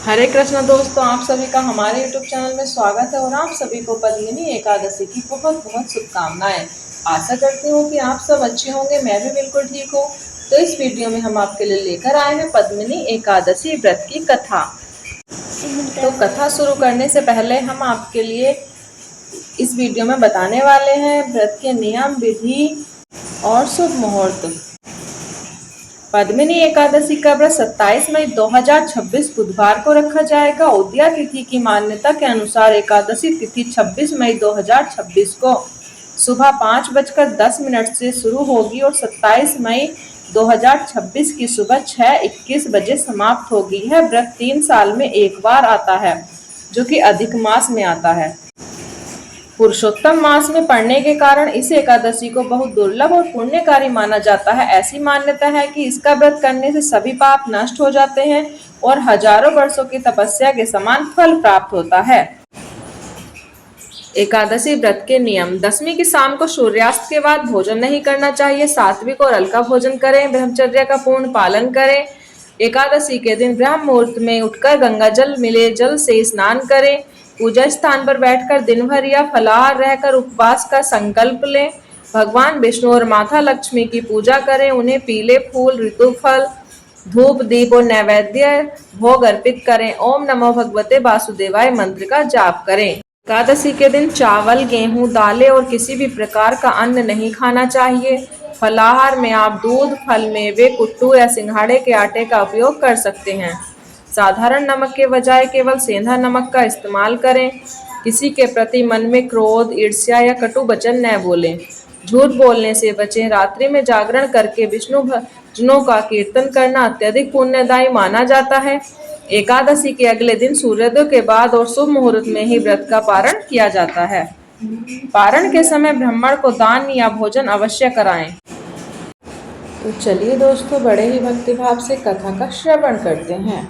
हरे कृष्ण दोस्तों, आप सभी का हमारे YouTube चैनल में स्वागत है और आप सभी को पद्मिनी एकादशी की बहुत बहुत शुभकामनाएं। आशा करती हूँ कि आप सब अच्छे होंगे। मैं भी बिल्कुल ठीक हूँ। तो इस वीडियो में हम आपके लिए लेकर आए हैं पद्मिनी एकादशी व्रत की कथा। तो कथा शुरू करने से पहले हम आपके लिए इस वीडियो में बताने वाले हैं व्रत के नियम, विधि और शुभ मुहूर्त। पद्मिनी एकादशी का व्रत 27 मई 2026 बुधवार को रखा जाएगा। उदया तिथि की मान्यता के अनुसार एकादशी तिथि 26 मई 2026 को सुबह 5:10 से शुरू होगी और 27 मई 2026 की सुबह 6:21 बजे समाप्त होगी। यह व्रत 3 साल में एक बार आता है, जो कि अधिक मास में आता है। पुरुषोत्तम मास में पड़ने के कारण इस एकादशी को बहुत दुर्लभ और पुण्यकारी माना जाता है। ऐसी मान्यता है कि इसका व्रत करने से सभी पाप नष्ट हो जाते हैं और हजारों वर्षों की तपस्या के समान फल प्राप्त होता है। एकादशी व्रत के नियम। दशमी की शाम को सूर्यास्त के बाद भोजन नहीं करना चाहिए। सात्विक और हल्का भोजन करें। ब्रह्मचर्य का पूर्ण पालन करें। एकादशी के दिन ब्रह्म मुहूर्त में उठकर गंगा जल मिले जल से स्नान करें। पूजा स्थान पर बैठकर दिन भर या फलाहार रहकर उपवास का संकल्प लें। भगवान विष्णु और माता लक्ष्मी की पूजा करें। उन्हें पीले फूल, ऋतु फल, धूप, दीप और नैवेद्य भोग अर्पित करें। ओम नमो भगवते वासुदेवाय मंत्र का जाप करें। एकादशी के दिन चावल, गेहूं, दालें और किसी भी प्रकार का अन्न नहीं खाना चाहिए। फलाहार में आप दूध, फल, मेवे, कुट्टू या सिंघाड़े के आटे का उपयोग कर सकते हैं। साधारण नमक के बजाय केवल सेंधा नमक का इस्तेमाल करें। किसी के प्रति मन में क्रोध, ईर्ष्या या कटु वचन न बोलें। झूठ बोलने से बचें। रात्रि में जागरण करके विष्णु भजनों का कीर्तन करना अत्यधिक पुण्यदायी माना जाता है। एकादशी के अगले दिन सूर्योदय के बाद और शुभ मुहूर्त में ही व्रत का पारण किया जाता है। पारण के समय ब्राह्मण को दान या भोजन अवश्य कराएं। तो चलिए दोस्तों, बड़े ही भक्तिभाव से कथा का श्रवण करते हैं।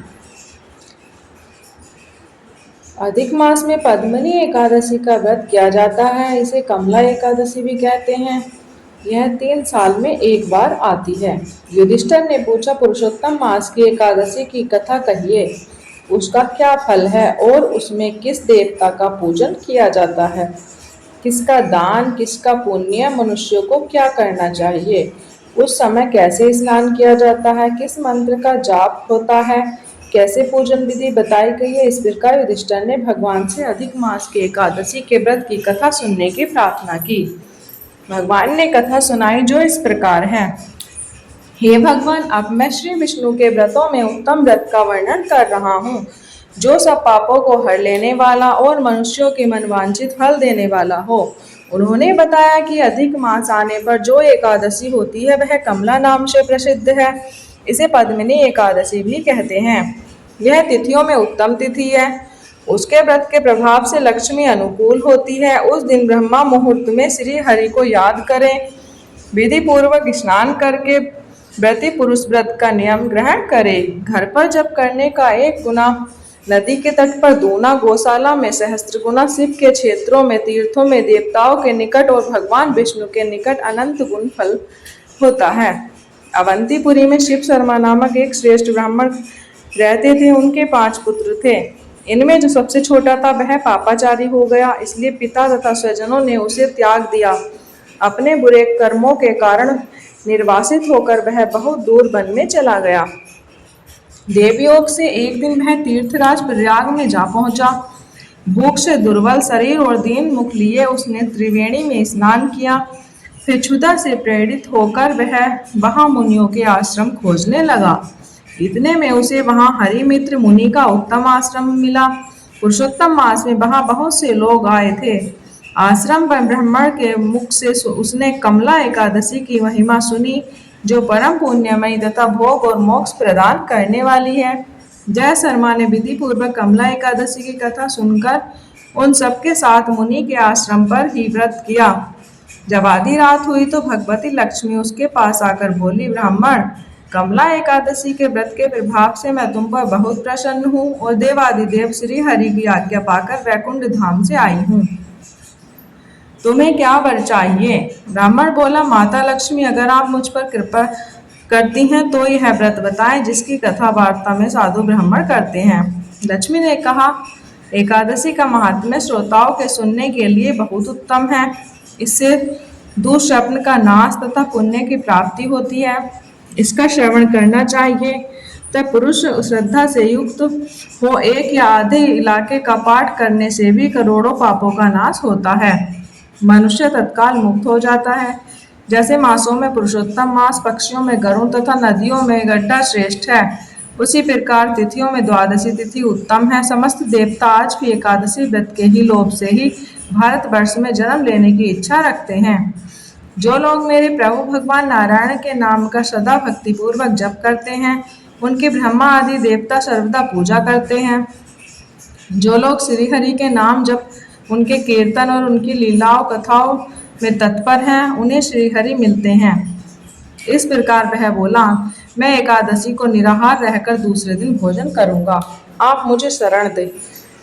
अधिक मास में पद्मिनी एकादशी का व्रत किया जाता है। इसे कमला एकादशी भी कहते हैं। यह 3 साल में एक बार आती है। युधिष्ठिर ने पूछा, पुरुषोत्तम मास की एकादशी की कथा कहिए। उसका क्या फल है और उसमें किस देवता का पूजन किया जाता है? किसका दान, किसका पुण्य, मनुष्यों को क्या करना चाहिए? उस समय कैसे स्नान किया जाता है? किस मंत्र का जाप होता है? कैसे पूजन विधि बताई गई है? इस प्रकार युधिष्ठिर ने भगवान से अधिक मास के एकादशी के व्रत की कथा सुनने की प्रार्थना की। भगवान ने कथा सुनाई जो इस प्रकार है। हे भगवान, अब मैं श्री विष्णु के व्रतों में उत्तम व्रत का वर्णन कर रहा हूँ, जो सब पापों को हर लेने वाला और मनुष्यों के मनवांछित फल देने वाला हो। उन्होंने बताया कि अधिक मास आने पर जो एकादशी होती है वह कमला नाम से प्रसिद्ध है। इसे पद्मिनी एकादशी भी कहते हैं। यह तिथियों में उत्तम तिथि है। उसके व्रत के प्रभाव से लक्ष्मी अनुकूल होती है। उस दिन ब्रह्मा मुहूर्त में श्री हरि को याद करें। विधि पूर्वक स्नान करके व्रती पुरुष व्रत का नियम ग्रहण करे। घर पर जप करने का 1 गुना, नदी के तट पर 2 गुना, गौशाला में सहस्त्र गुना, शिव के क्षेत्रों में, तीर्थों में, देवताओं के निकट और भगवान विष्णु के निकट अनंत गुण फल होता है। अवंतीपुरी में शिव शर्मा नामक एक श्रेष्ठ ब्राह्मण रहते थे। उनके 5 पुत्र थे। इनमें जो सबसे छोटा था वह पापाचारी हो गया, इसलिए पिता तथा स्वजनों ने उसे त्याग दिया। अपने बुरे कर्मों के कारण निर्वासित होकर वह बहुत दूर वन में चला गया। देवयोग से एक दिन वह तीर्थराज प्रयाग में जा पहुंचा। भूख से दुर्बल शरीर और दीन मुख लिए उसने त्रिवेणी में स्नान किया। फिर क्षुधा से प्रेरित होकर वह वहां मुनियों के आश्रम खोजने लगा। इतने में उसे वहां हरिमित्र मुनि का उत्तम आश्रम मिला। पुरुषोत्तम मास में वहां बहुत से लोग आए थे। आश्रम पर ब्राह्मण के मुख से उसने कमला एकादशी की महिमा सुनी, जो परम पुण्यमयी तथा भोग और मोक्ष प्रदान करने वाली है। जय शर्मा ने विधि पूर्वक कमला एकादशी की कथा सुनकर उन सबके साथ मुनि के आश्रम पर ही व्रत किया। जब आधी रात हुई तो भगवती लक्ष्मी उसके पास आकर बोली, ब्राह्मण, कमला एकादशी के व्रत के प्रभाव से मैं तुम पर बहुत प्रसन्न हूँ और देवादिदेव श्री हरि की आज्ञा पाकर वैकुंठ धाम से आई हूँ। तुम्हें क्या वर चाहिए? ब्राह्मण बोला, माता लक्ष्मी, अगर आप मुझ पर कृपा करती हैं तो यह व्रत बताएं जिसकी कथा वार्ता में साधु ब्राह्मण करते हैं। लक्ष्मी ने कहा, एकादशी का महात्म्य श्रोताओं के सुनने के लिए बहुत उत्तम है। इससे दुःस्वप्न का नाश तथा पुण्य की प्राप्ति होती है। इसका श्रवण करना चाहिए। तब पुरुष श्रद्धा से युक्त हो एक या आधे इलाके का पाठ करने से भी करोड़ों पापों का नाश होता है। मनुष्य तत्काल मुक्त हो जाता है। जैसे मासों में पुरुषोत्तम मास, पक्षियों में गरुण तथा नदियों में गड्ढा श्रेष्ठ है, उसी प्रकार तिथियों में द्वादशी तिथि उत्तम है। समस्त देवता आज भी एकादशी व्रत के ही लोभ से ही भारतवर्ष में जन्म लेने की इच्छा रखते हैं। जो लोग मेरे प्रभु भगवान नारायण के नाम का सदा भक्ति पूर्वक जप करते हैं, उनके ब्रह्मा आदि देवता सर्वदा पूजा करते हैं। जो लोग श्रीहरि के नाम जप, उनके कीर्तन और उनकी लीलाओं कथाओं में तत्पर हैं, उन्हें श्रीहरि मिलते हैं। इस प्रकार वह बोला, मैं एकादशी को निराहार रहकर दूसरे दिन भोजन करूंगा। आप मुझे शरण दें।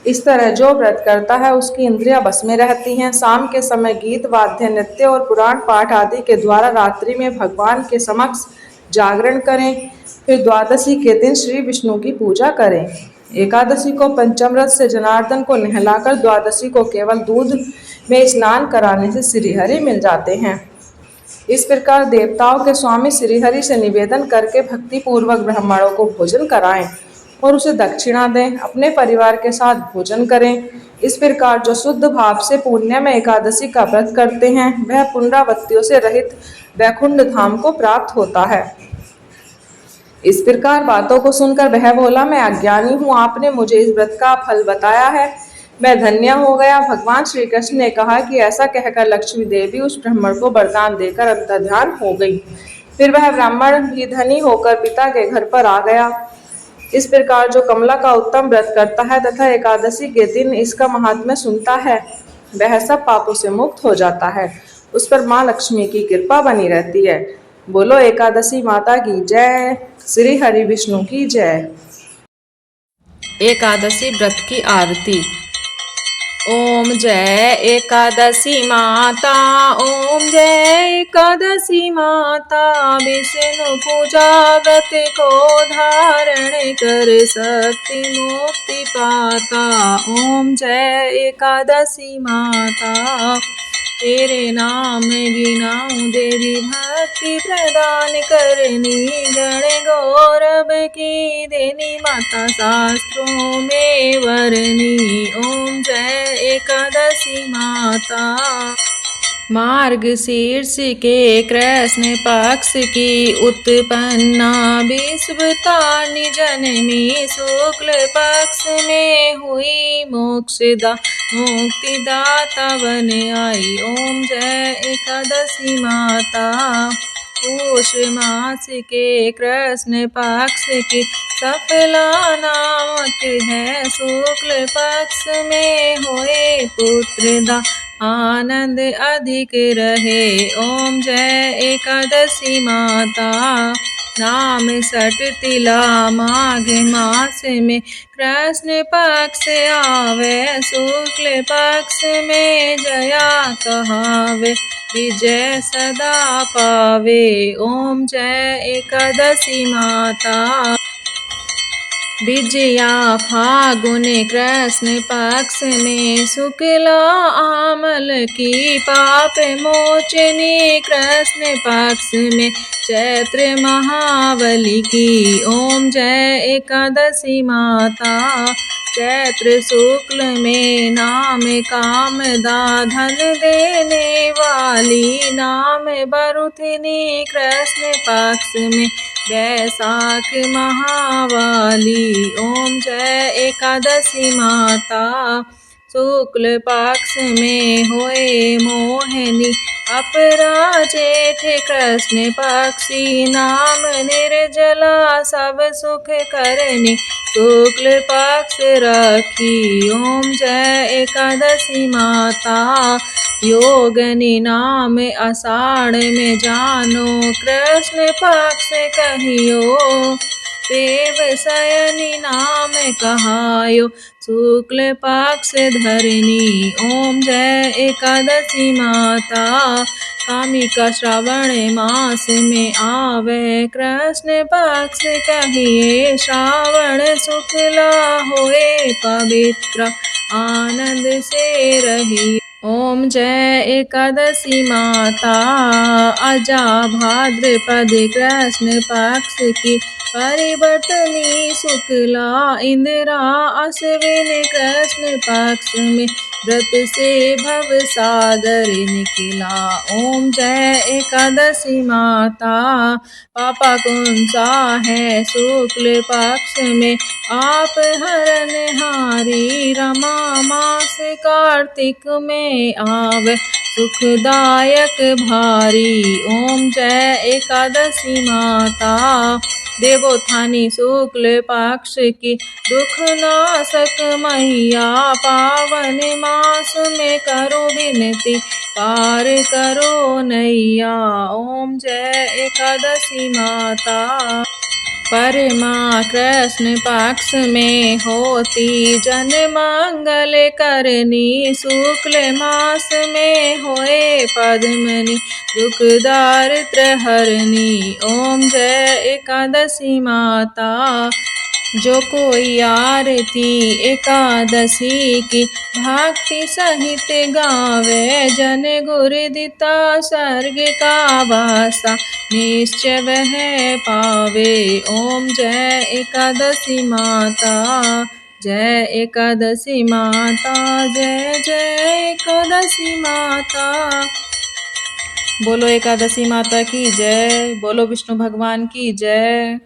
इस तरह जो व्रत करता है उसकी इंद्रियां बस में रहती हैं। शाम के समय गीत, वाद्य, नृत्य और पुराण पाठ आदि के द्वारा रात्रि में भगवान के समक्ष जागरण करें। फिर द्वादशी के दिन श्री विष्णु की पूजा करें। एकादशी को पंचामृत से जनार्दन को नहलाकर द्वादशी को केवल दूध में स्नान कराने से श्रीहरि मिल जाते हैं। इस प्रकार देवताओं के स्वामी श्रीहरि से निवेदन करके भक्ति पूर्वक ब्राह्मणों को भोजन कराएं और उसे दक्षिणा दें। अपने परिवार के साथ भोजन करें। इस प्रकार जो शुद्ध भाव से पुण्य में एकादशी का व्रत करते हैं, वह पुनरावृत्तियों से रहित वैकुंठ धाम को प्राप्त होता है। इस प्रकार बातों को सुनकर वह बोला, मैं अज्ञानी हूँ, आपने मुझे इस व्रत का फल बताया है, मैं धन्य हो गया। भगवान श्री कृष्ण ने कहा कि ऐसा कहकर लक्ष्मी देवी उस ब्राह्मण को वरदान देकर अंतर्ध्यान हो गई। फिर वह ब्राह्मण भी धनी होकर पिता के घर पर आ गया। इस प्रकार जो कमला का उत्तम व्रत करता है तथा एकादशी के दिन इसका महात्म्य सुनता है, वह सब पापों से मुक्त हो जाता है। उस पर माँ लक्ष्मी की कृपा बनी रहती है। बोलो एकादशी माता की जय। श्री हरि विष्णु की जय। एकादशी व्रत की आरती। ओम जय एकादशी माता, ओम जय एकादशी माता, विष्णु पूजा व्रत को धारण कर शक्ति मुक्ति पाता। ओम जय एकादशी माता, तेरे नाम गिनाऊं देवी भक्ति प्रदान करनी, गण गौरव की देनी माता शास्त्रों में वरनी। ओम जय एकादशी माता। मार्ग शीर्ष के कृष्ण पक्ष की उत्पन्ना विश्वता जनमी, शुक्ल पक्ष में हुई मोक्षदा मुक्तिदाता बन आई। ओम जय एकादशी माता। पूष मास के कृष्ण पक्ष की सफला नामक है, शुक्ल पक्ष में होए पुत्रदा आनंद अधिक रहे। ओम जय एकादशी माता। नाम सट तिला माघ मास में कृष्ण पक्ष आवे, शुक्ल पक्ष में जया कहावे, विजय सदा पावे। ओम जय एकादशी माता। विजया फागुन कृष्ण पक्ष में, शुक्ला आमल की पाप मोचनी कृष्ण पक्ष में, चैत्र महाबली की। ओम जय एकादशी माता। चैत्र शुक्ल में नाम कामदा धन देने वाली, नाम बरुथिनी कृष्ण पक्ष में, वैशाख महावाली। ओम जय एकादशी माता। शुक्ल पक्ष में होए मोहिनी, अपरा जेठ कृष्ण पक्षी, नाम निर्जला सब सुख करनी, शुक्ल पक्ष रखी। ओम जय एकादशी माता। योगनी नाम आषाढ़ में जानो, कृष्ण पक्ष कहियो, देव शयनी नाम कहायो शुक्ल पक्ष धरनी। ओम जय एकादशी माता कामिका श्रावण मास में आवे कृष्ण पक्ष कहिए श्रावण शुक्ला होए पवित्र आनंद से रही। ओम जय एकादशी माता अजा भाद्रपद कृष्ण पक्ष की परिवर्तनी शुक्ला इंदिरा अश्विन कृष्ण पक्ष में व्रत से भव सागर निकला। ओम जय एकादशी माता पापा कौन सा है शुक्ल पक्ष में आप हरनहारी रमा मास कार्तिक में आवे सुखदायक भारी। ओम जय एकादशी माता देवोत्थानी शुक्ल पक्ष की दुख नाशक मैया पावन मास में करो विनती पार करो नैया। ओम जय एकादशी माता परमा कृष्ण पक्ष में होती जन मंगल करनी शुक्ल मास में होए पद्मनि दुख दारिद्र हरनी। ओम जय एकादशी माता जो कोई आरती एकादशी की भक्ति सहित गावे जन गुरुदिता स्वर्ग का वासा निश्चय वह पावे। ओम जय एकादशी माता जय एकादशी माता जय जय एकादशी माता। बोलो एकादशी माता की जय, बोलो विष्णु भगवान की जय।